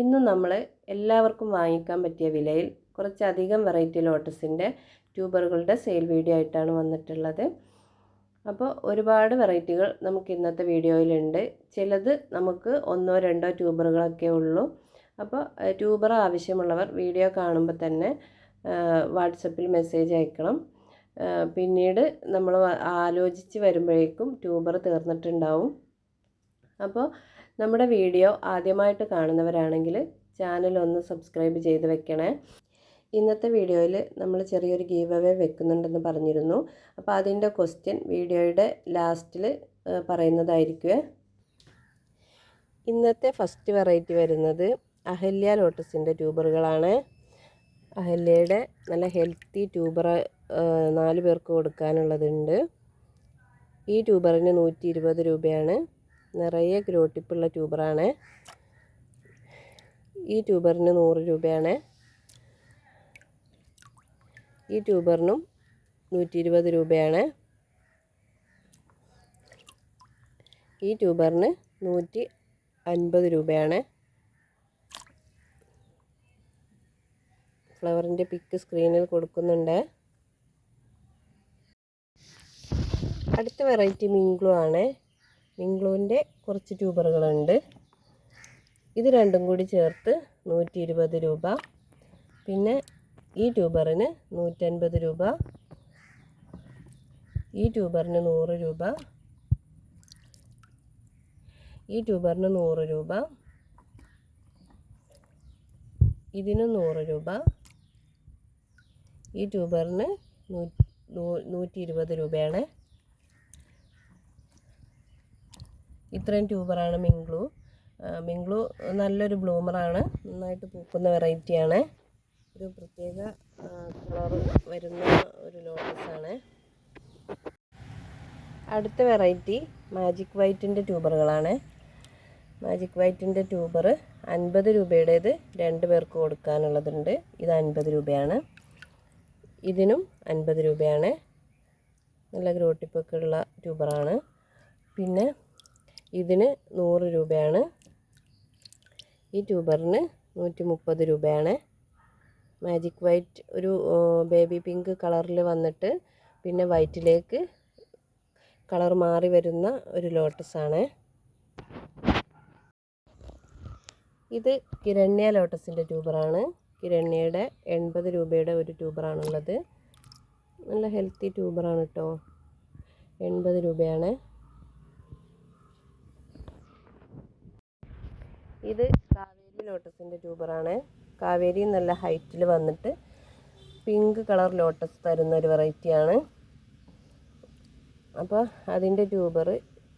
ഇന്നും നമ്മൾ എല്ലാവർക്കും വാങ്ങിക്കാൻ പറ്റിയ വിലയിൽ കുറച്ചധികം വെറൈറ്റി ലോട്ടസിൻ്റെ ട്യൂബറുകളുടെ സെയിൽ വീഡിയോ ആയിട്ടാണ് വന്നിട്ടുള്ളത്. അപ്പോൾ ഒരുപാട് വെറൈറ്റികൾ നമുക്ക് ഇന്നത്തെ വീഡിയോയിലുണ്ട്. ചിലത് നമുക്ക് ഒന്നോ രണ്ടോ ട്യൂബറുകളൊക്കെ ഉള്ളൂ. അപ്പോൾ ട്യൂബർ ആവശ്യമുള്ളവർ വീഡിയോ കാണുമ്പോൾ തന്നെ വാട്സപ്പിൽ മെസ്സേജ് അയക്കണം. പിന്നീട് നമ്മൾ ആലോചിച്ച് വരുമ്പോഴേക്കും ട്യൂബർ തീർന്നിട്ടുണ്ടാവും. അപ്പോൾ നമ്മുടെ വീഡിയോ ആദ്യമായിട്ട് കാണുന്നവരാണെങ്കിൽ ചാനൽ ഒന്ന് സബ്സ്ക്രൈബ് ചെയ്ത് വെക്കണേ. ഇന്നത്തെ വീഡിയോയിൽ നമ്മൾ ചെറിയൊരു ഗീവ് അവേ വെക്കുന്നുണ്ടെന്ന് പറഞ്ഞിരുന്നു. അപ്പോൾ അതിൻ്റെ ക്വസ്റ്റ്യൻ വീഡിയോയുടെ ലാസ്റ്റിൽ പറയുന്നതായിരിക്കുമേ. ഇന്നത്തെ ഫസ്റ്റ് വെറൈറ്റി വരുന്നത് അഹല്യ ലോട്ടസിൻ്റെ ട്യൂബറുകളാണ്. അഹല്യയുടെ നല്ല ഹെൽത്തി ട്യൂബർ 4 പേർക്ക് കൊടുക്കാനുള്ളതുണ്ട്. ഈ ട്യൂബറിന് 120 രൂപയാണ്. നിറയെ ഗ്രോട്ടിപ്പുള്ള ട്യൂബറാണ്. ഈ ട്യൂബറിന് 100 രൂപയാണ്. ഈ ട്യൂബറിനും 120 രൂപയാണ്. ഈ ട്യൂബറിന് 150 രൂപയാണ്. ഫ്ലവറിൻ്റെ പിക്ക് സ്ക്രീനിൽ കൊടുക്കുന്നുണ്ട്. അടുത്ത വെറൈറ്റി മിംഗ്ലൂ ആണ്. മിംഗ്ലൂവിൻ്റെ കുറച്ച് ട്യൂബറുകളുണ്ട്. ഇത് രണ്ടും കൂടി ചേർത്ത് 120 രൂപ. പിന്നെ ഈ ട്യൂബറിന് 150 രൂപ. ഈ ട്യൂബറിന് 100 രൂപ. ഈ ട്യൂബറിന് 100 രൂപ. ഇതിന് 100 രൂപ. ഈ ട്യൂബറിന് 120 രൂപയാണ്. ഇത്രയും ട്യൂബറാണ് മിംഗ്ലൂ. മിംഗ്ലൂ നല്ലൊരു ബ്ലൂമറാണ്. നന്നായിട്ട് പൂക്കുന്ന വെറൈറ്റിയാണ്. ഒരു പ്രത്യേക കളർ വരുന്ന ഒരു ലോട്ടസാണ്. അടുത്ത വെറൈറ്റി മാജിക് വൈറ്റിൻ്റെ ട്യൂബറുകളാണ്. മാജിക് വൈറ്റിൻ്റെ ട്യൂബർ 50 രൂപയുടേത് 2 പേർക്ക് കൊടുക്കാനുള്ളതുണ്ട്. ഇത് 50 രൂപയാണ്. ഇതിനും 50 രൂപയാണ്. നല്ല ഗ്രോട്ടിപ്പൊക്കെ ഉള്ള ട്യൂബറാണ്. പിന്നെ ഇതിന് 100 രൂപയാണ്. ഈ ട്യൂബറിന് 130 രൂപയാണ്. മാജിക് വൈറ്റ് ഒരു ബേബി പിങ്ക് കളറിൽ വന്നിട്ട് പിന്നെ വൈറ്റിലേക്ക് കളർ മാറി വരുന്ന ഒരു ലോട്ടസാണ്. ഇത് കിരണ്യ ലോട്ടസിൻ്റെ ട്യൂബറാണ്. കിരണ്യയുടെ 80 രൂപയുടെ ഒരു ട്യൂബറാണുള്ളത്. നല്ല ഹെൽത്തി ട്യൂബറാണ് കേട്ടോ. 80 രൂപയാണ്. ഇത് കാവേരി ലോട്ടസിൻ്റെ ട്യൂബറാണ്. കാവേരി നല്ല ഹൈറ്റിൽ വന്നിട്ട് പിങ്ക് കളർ ലോട്ടസ് തരുന്ന ഒരു വെറൈറ്റിയാണ്. അപ്പോൾ അതിൻ്റെ ട്യൂബർ,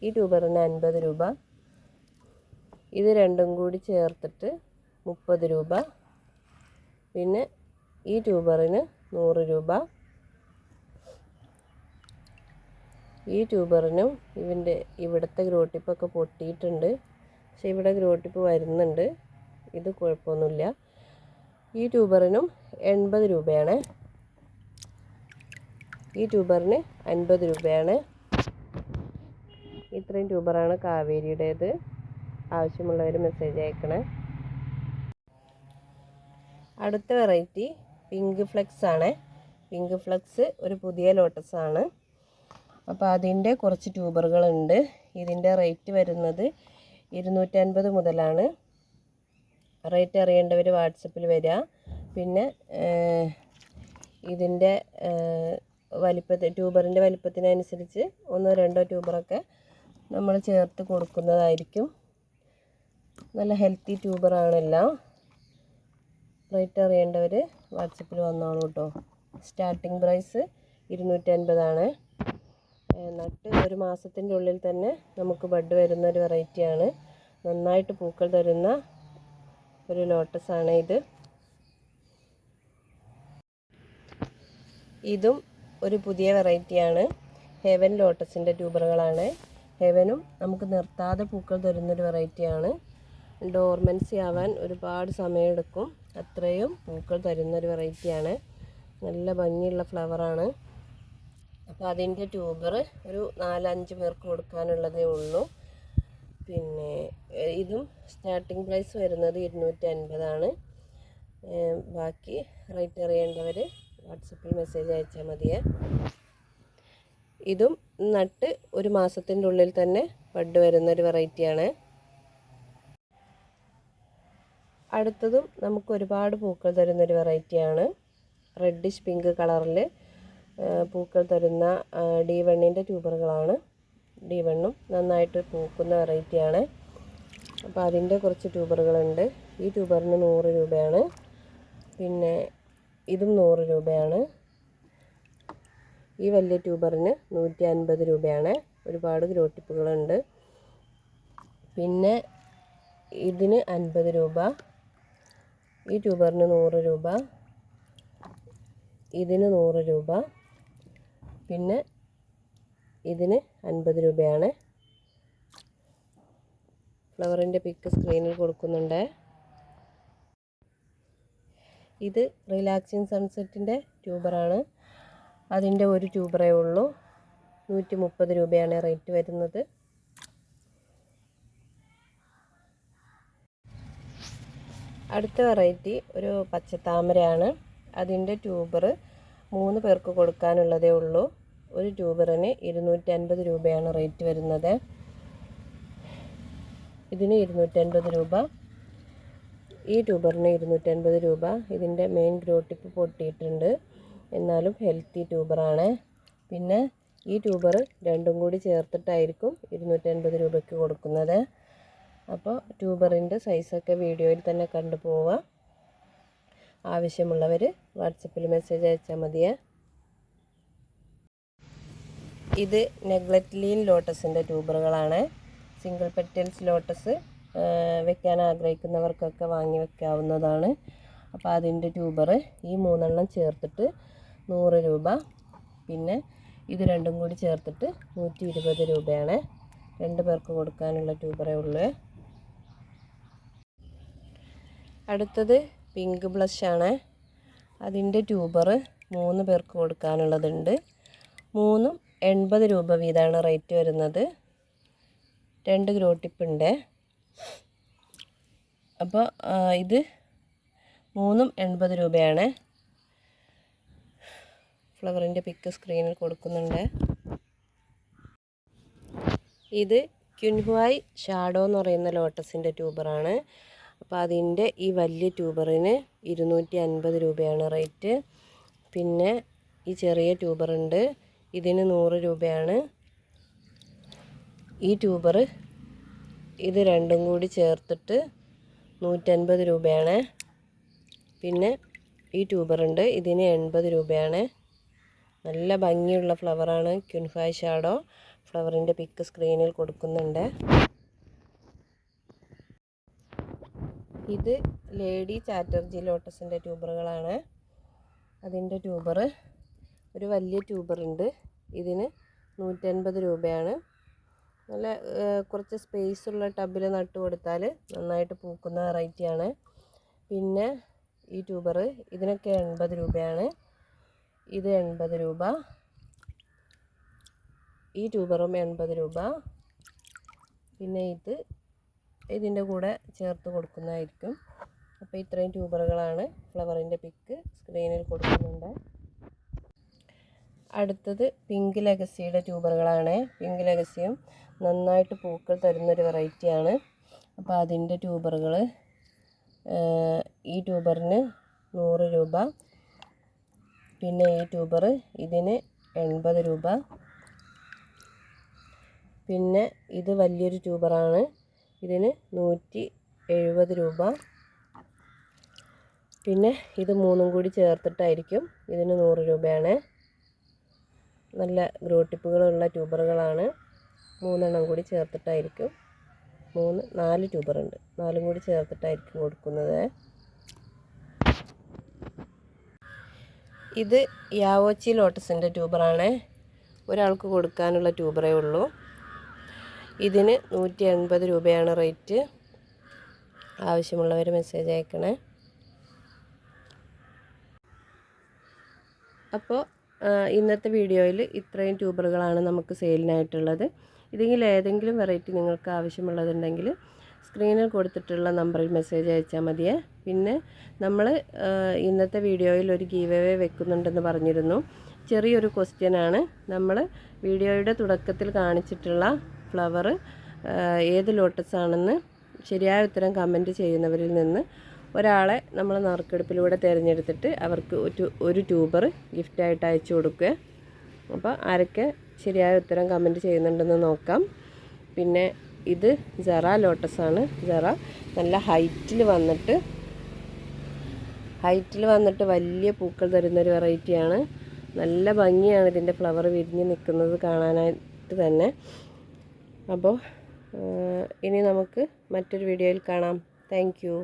ഈ ട്യൂബറിന് 50 രൂപ. ഇത് രണ്ടും കൂടി ചേർത്തിട്ട് 30 രൂപ. പിന്നെ ഈ ട്യൂബറിന് 100 രൂപ. ഈ ട്യൂബറിനും ഇവിടുത്തെ ഗ്രോട്ടിപ്പൊക്കെ പൊട്ടിയിട്ടുണ്ട്. പക്ഷേ ഇവിടെ ഗ്രോട്ടിപ്പ് വരുന്നുണ്ട്. ഇത് കുഴപ്പമൊന്നുമില്ല. ഈ ട്യൂബറിനും 80 രൂപയാണ്. ഈ ട്യൂബറിന് 50 രൂപയാണ്. ഇത്രയും ട്യൂബറാണ് കാവേരിയുടേത്. ആവശ്യമുള്ളവർ മെസ്സേജ് അയക്കണേ. അടുത്ത വെറൈറ്റി പിങ്ക് ഫ്ലെക്സ് ആണ്. പിങ്ക് ഫ്ലെക്സ് ഒരു പുതിയ ലോട്ടസാണ്. അപ്പോൾ അതിൻ്റെ കുറച്ച് ട്യൂബറുകളുണ്ട്. ഇതിൻ്റെ റേറ്റ് വരുന്നത് 250 മുതലാണ്. റേറ്റ് അറിയേണ്ടവർ വാട്സപ്പിൽ വരിക. പിന്നെ ഇതിൻ്റെ ട്യൂബറിൻ്റെ വലിപ്പത്തിനനുസരിച്ച് 1-2 ട്യൂബറൊക്കെ നമ്മൾ ചേർത്ത് കൊടുക്കുന്നതായിരിക്കും. നല്ല ഹെൽത്തി ട്യൂബറാണെല്ലാം. റേറ്റ് അറിയേണ്ടവർ വാട്സപ്പിൽ വന്നോളൂ കേട്ടോ. സ്റ്റാർട്ടിംഗ് പ്രൈസ് 250 ആണ്. നട്ട് 1 മാസത്തിൻ്റെ ഉള്ളിൽ തന്നെ നമുക്ക് ബഡ് വരുന്ന ഒരു വെറൈറ്റിയാണ്. നന്നായിട്ട് പൂക്കൾ തരുന്ന ഒരു ലോട്ടസാണ് ഇത്. ഇതും ഒരു പുതിയ വെറൈറ്റിയാണ്. ഹെവൻ ലോട്ടസിൻ്റെ ട്യൂബറുകളാണ്. ഹെവനും നമുക്ക് നിർത്താതെ പൂക്കൾ തരുന്നൊരു വെറൈറ്റിയാണ്. ഡോർമെൻസി ആവാൻ ഒരുപാട് സമയമെടുക്കും. അത്രയും പൂക്കൾ തരുന്നൊരു വെറൈറ്റിയാണ്. നല്ല ഭംഗിയുള്ള ഫ്ലവറാണ്. അപ്പോൾ അതിൻ്റെ ട്യൂബർ ഒരു 4-5 പേർക്ക് കൊടുക്കാനുള്ളതേ ഉള്ളൂ. പിന്നെ ഇതും സ്റ്റാർട്ടിംഗ് പ്രൈസ് വരുന്നത് 250 ബാക്കി റേറ്റ് അറിയേണ്ടവർ വാട്സപ്പിൽ മെസ്സേജ് അയച്ചാൽ മതിയേ. ഇതും നട്ട് ഒരു മാസത്തിൻ്റെ ഉള്ളിൽ തന്നെ ബഡ് വരുന്നൊരു വെറൈറ്റിയാണ്. അടുത്തതും നമുക്ക് ഒരുപാട് പൂക്കൾ തരുന്നൊരു വെറൈറ്റിയാണ്. റെഡിഷ് പിങ്ക് കളറിൽ പൂക്കൾ തരുന്ന D1ൻ്റെ ട്യൂബറുകളാണ്. D1ഉം നന്നായിട്ട് പൂക്കുന്ന വെറൈറ്റിയാണ്. അപ്പോൾ അതിൻ്റെ കുറച്ച് ട്യൂബറുകളുണ്ട്. ഈ ട്യൂബറിന് 100 രൂപയാണ്. പിന്നെ ഇതും 100 രൂപയാണ്. ഈ വലിയ ട്യൂബറിന് 150 രൂപയാണ്. ഒരുപാട് ഗ്രോ ടിപ്പുകളുണ്ട്. പിന്നെ ഇതിന് 50 രൂപ. ഈ ട്യൂബറിന് 100 രൂപ. ഇതിന് 100 രൂപ. പിന്നെ ഇതിന് 50 രൂപയാണ്. ഫ്ലവറിൻ്റെ പിക്ക് സ്ക്രീനിൽ കൊടുക്കുന്നുണ്ട്. ഇത് റിലാക്സിങ് സൺസെറ്റിൻ്റെ ട്യൂബറാണ്. അതിൻ്റെ ഒരു ട്യൂബറേ ഉള്ളൂ. 130 രൂപയാണ് റേറ്റ് വരുന്നത്. അടുത്ത വെറൈറ്റി ഒരു പച്ചത്താമരയാണ്. അതിൻ്റെ ട്യൂബർ 3 പേർക്ക് കൊടുക്കാനുള്ളതേ ഉള്ളൂ. ഒരു ട്യൂബറിന് 250 രൂപയാണ് റേറ്റ് വരുന്നത്. ഇതിന് 250 രൂപ. ഈ ട്യൂബറിന് 250 രൂപ. ഇതിൻ്റെ മെയിൻ ഗ്രോ ടിപ്പ് പൊട്ടിയിട്ടുണ്ട്, എന്നാലും ഹെൽത്തി ട്യൂബറാണ്. പിന്നെ ഈ ട്യൂബർ രണ്ടും കൂടി ചേർത്തിട്ടായിരിക്കും 250 രൂപയ്ക്ക് കൊടുക്കുന്നത്. അപ്പോൾ ട്യൂബറിൻ്റെ സൈസൊക്കെ വീഡിയോയിൽ തന്നെ കണ്ടു പോവുക. ആവശ്യമുള്ളവർ വാട്സപ്പിൽ മെസ്സേജ് അയച്ചാൽ മതിയേ. ഇത് നെഗ്ലറ്റ്ലീൻ ലോട്ടസിൻ്റെ ട്യൂബറുകളാണ്. സിംഗിൾ പെറ്റൽസ് ലോട്ടസ് വെക്കാൻ ആഗ്രഹിക്കുന്നവർക്കൊക്കെ വാങ്ങി വെക്കാവുന്നതാണ്. അപ്പോൾ അതിൻ്റെ ട്യൂബർ ഈ 3 എണ്ണം ചേർത്തിട്ട് 100 രൂപ. പിന്നെ ഇത് രണ്ടും കൂടി ചേർത്തിട്ട് 120 രൂപയാണ്. 2 പേർക്ക് കൊടുക്കാനുള്ള ട്യൂബറേ ഉള്ളൂ. അടുത്തത് പിങ്ക് ബ്ലഷാണ്. അതിൻ്റെ ട്യൂബർ 3 പേർക്ക് കൊടുക്കാനുള്ളതുണ്ട്. 3ഉം 80 രൂപ വീതമാണ് റേറ്റ് വരുന്നത്. 2 ഗ്രോ ടിപ്പുണ്ട്. അപ്പോൾ ഇത് 3ഉം 80 രൂപയാണ്. ഫ്ലവറിൻ്റെ പിക്ക് സ്ക്രീനിൽ കൊടുക്കുന്നുണ്ട്. ഇത് ക്യുൻഹുവായ് ഷാഡോ എന്ന് പറയുന്ന ലോട്ടസിൻ്റെ ട്യൂബറാണ്. അപ്പോൾ അതിൻ്റെ ഈ വലിയ ട്യൂബറിന് 250 രൂപയാണ് റേറ്റ്. പിന്നെ ഈ ചെറിയ ട്യൂബറുണ്ട്. ഇതിന് 100 രൂപയാണ്. ഈ ട്യൂബർ ഇത് രണ്ടും കൂടി ചേർത്തിട്ട് 150 രൂപയാണ്. പിന്നെ ഈ ട്യൂബറുണ്ട്. ഇതിന് 80 രൂപയാണ്. നല്ല ഭംഗിയുള്ള ഫ്ലവറാണ് ക്യുൻഹുവായ് ഷാഡോ. ഫ്ലവറിൻ്റെ പിക്ക് സ്ക്രീനിൽ കൊടുക്കുന്നുണ്ട്. ഇത് ലേഡി ചാറ്റർജി ലോട്ടസിൻ്റെ ട്യൂബറുകളാണ്. അതിൻ്റെ ട്യൂബർ ഒരു വലിയ ട്യൂബറുണ്ട്. ഇതിന് 150 രൂപയാണ്. നല്ല കുറച്ച് സ്പേസ് ഉള്ള ടബിൽ നട്ട് കൊടുത്താൽ നന്നായിട്ട് പൂക്കുന്ന വെറൈറ്റിയാണ്. പിന്നെ ഈ ട്യൂബർ ഇതിനൊക്കെ 80 രൂപയാണ്. ഇത് 80 രൂപ. ഈ ട്യൂബറും 80 രൂപ. പിന്നെ ഇതിൻ്റെ കൂടെ ചേർത്ത് കൊടുക്കുന്നതായിരിക്കും. അപ്പോൾ ഇത്രയും ട്യൂബറുകളാണ്. ഫ്ലവറിൻ്റെ പിക്ക് സ്ക്രീനിൽ കൊടുക്കുന്നുണ്ട്. അടുത്തത് പിങ്ക് ലെഗസിയുടെ ട്യൂബറുകളാണ്. പിങ്ക് ലെഗസിയും നന്നായിട്ട് പൂക്കൾ തരുന്നൊരു വെറൈറ്റിയാണ്. അപ്പോൾ അതിൻ്റെ ട്യൂബറുകൾ ഈ ട്യൂബറിന് 100 രൂപ. പിന്നെ ഈ ട്യൂബർ ഇതിന് 80 രൂപ. പിന്നെ ഇത് വലിയൊരു ട്യൂബറാണ്. ഇതിന് 170 രൂപ. പിന്നെ ഇത് 3ഉം കൂടി ചേർത്തിട്ടായിരിക്കും. ഇതിന് 100 രൂപയാണ്. നല്ല ഗ്രോ ടിപ്പുകളുള്ള ട്യൂബറുകളാണ്. 3 എണ്ണം കൂടി ചേർത്തിട്ടായിരിക്കും. 4 ട്യൂബറുണ്ട്. 4ഉം കൂടി ചേർത്തിട്ടായിരിക്കും കൊടുക്കുന്നത്. ഇത് യാവോച്ചി ലോട്ടസിൻ്റെ ട്യൂബറാണ്. ഒരാൾക്ക് കൊടുക്കാനുള്ള ട്യൂബറേ ഉള്ളൂ. ഇതിന് 180 രൂപയാണ് റേറ്റ്. ആവശ്യമുള്ളവർ മെസ്സേജ് അയക്കണേ. അപ്പോൾ ഇന്നത്തെ വീഡിയോയിൽ ഇത്രയും ട്യൂബറുകളാണ് നമുക്ക് സെയിലിനായിട്ടുള്ളത്. ഇതിൽ ഏതെങ്കിലും വെറൈറ്റി നിങ്ങൾക്ക് ആവശ്യമുള്ളതുണ്ടെങ്കിൽ സ്ക്രീനിൽ കൊടുത്തിട്ടുള്ള നമ്പറിൽ മെസ്സേജ് അയച്ചാൽ മതിയേ. പിന്നെ നമ്മൾ ഇന്നത്തെ വീഡിയോയിൽ ഒരു ഗീവ് അവേ വെക്കുന്നുണ്ടെന്ന് പറഞ്ഞിരുന്നു. ചെറിയൊരു ക്വസ്റ്റ്യനാണ്. നമ്മൾ വീഡിയോയുടെ തുടക്കത്തിൽ കാണിച്ചിട്ടുള്ള ഫ്ലവർ ഏത് ലോട്ടസ് ആണെന്ന് ശരിയായ ഉത്തരം കമൻറ്റ് ചെയ്യുന്നവരിൽ നിന്ന് ഒരാളെ നമ്മൾ നറുക്കെടുപ്പിലൂടെ തിരഞ്ഞെടുത്തിട്ട് അവർക്ക് ഒരു ട്യൂബർ ഗിഫ്റ്റായിട്ട് അയച്ചു കൊടുക്കുക. അപ്പോൾ ആരൊക്കെ ശരിയായ ഉത്തരം കമൻറ്റ് ചെയ്യുന്നുണ്ടെന്ന് നോക്കാം. പിന്നെ ഇത് ജറ ലോട്ടസാണ്. ജറ നല്ല ഹൈറ്റിൽ വന്നിട്ട് വലിയ പൂക്കൾ തരുന്നൊരു വെറൈറ്റിയാണ്. നല്ല ഭംഗിയാണ് ഇതിൻ്റെ ഫ്ലവർ വിരിഞ്ഞ് നിൽക്കുന്നത് കാണാനായിട്ട് തന്നെ. അപ്പോൾ ഇനി നമുക്ക് മറ്റൊരു വീഡിയോയിൽ കാണാം. Thank you.